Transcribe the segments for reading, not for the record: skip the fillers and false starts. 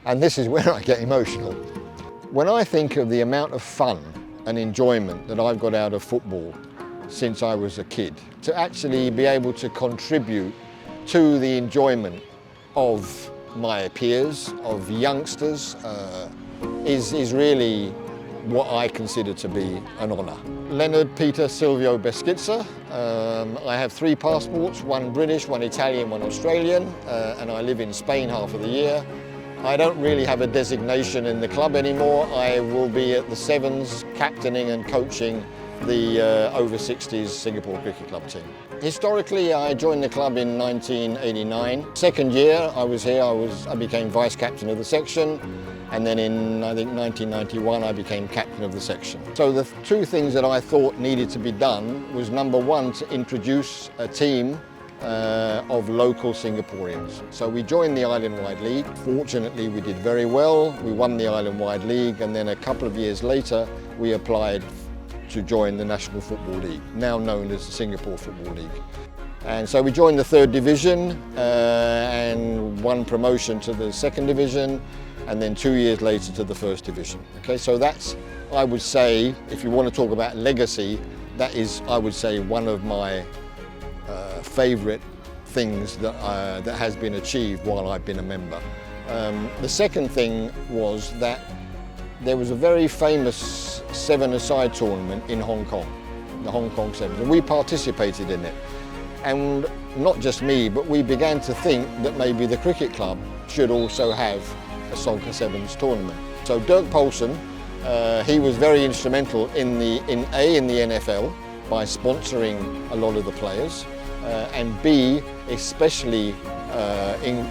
And this is where I get emotional. When I think of the amount of fun and enjoyment that I've got out of football since I was a kid, to actually be able to contribute to the enjoyment of my peers, of youngsters, is really what I consider to be an honour. Leonard Peter Silvio Beschizza. I have 3 passports, one British, one Italian, one Australian, and I live in Spain half of the year. I don't really have a designation in the club anymore. I will be at the Sevens captaining and coaching the over 60s Singapore Cricket Club team. Historically, I joined the club in 1989. Second year I was here, I became vice captain of the section, and then in, I think, 1991 I became captain of the section. So the 2 things that I thought needed to be done was, number 1, to introduce a team of local Singaporeans. So we joined the Island-wide League. Fortunately, we did very well. We won the Island-wide League, and then a couple of years later we applied to join the National Football League, now known as the Singapore Football League. And so we joined the 3rd division and won promotion to the 2nd division, and then 2 years later to the 1st division. Okay, so that's, I would say, if you want to talk about legacy, that is, I would say, one of my favourite things that has been achieved while I've been a member. The second thing was that there was a very famous 7-a-side tournament in Hong Kong, the Hong Kong Sevens, and we participated in it. And not just me, but we began to think that maybe the cricket club should also have a Soccer Sevens tournament. So Dirk Poulsen, he was very instrumental in the NFL by sponsoring a lot of the players, and B, especially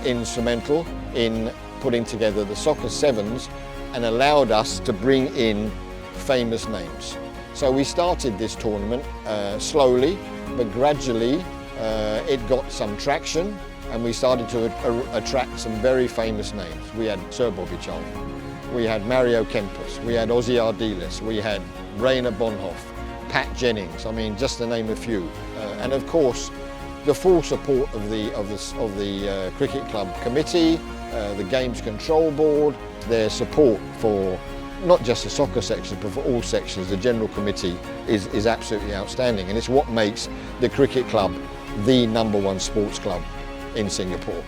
instrumental in putting together the Soccer Sevens, and allowed us to bring in famous names. So we started this tournament slowly, but gradually it got some traction, and we started to attract some very famous names. We had Sir Bobby Charlton, we had Mario Kempis, we had Ozzy Ardiles, we had Rainer Bonhoff, Pat Jennings, I mean, just to name a few. And of course, the full support of the Cricket Club Committee, the Games Control Board, their support for not just the soccer section, but for all sections. The General Committee is absolutely outstanding, and it's what makes the Cricket Club the #1 sports club in Singapore.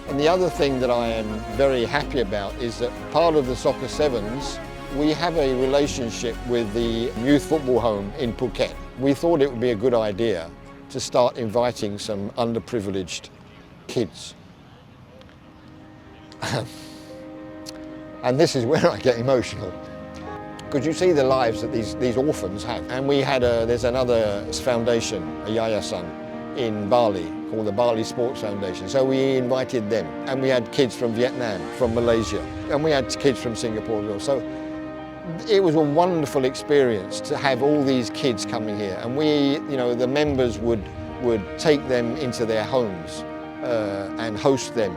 And the other thing that I am very happy about is that part of the Soccer Sevens, we have a relationship with the youth football home in Phuket. We thought it would be a good idea to start inviting some underprivileged kids. And this is where I get emotional, because you see the lives that these orphans have. And we had there's another foundation, a yayasan, in Bali called the Bali Sports Foundation. So we invited them, and we had kids from Vietnam, from Malaysia, and we had kids from Singapore as well. So it was a wonderful experience to have all these kids coming here, and we, the members would take them into their homes and host them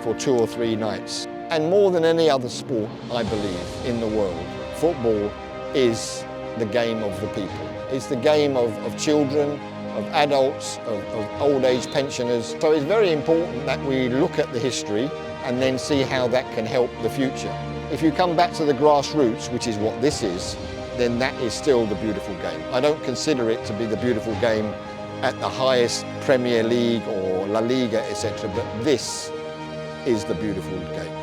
for 2 or 3 nights. And more than any other sport, I believe, in the world, football is the game of the people. It's the game of children, of adults, of old age pensioners. So it's very important that we look at the history and then see how that can help the future. If you come back to the grassroots, which is what this is, then that is still the beautiful game. I don't consider it to be the beautiful game at the highest Premier League or La Liga, etc., but this is the beautiful game.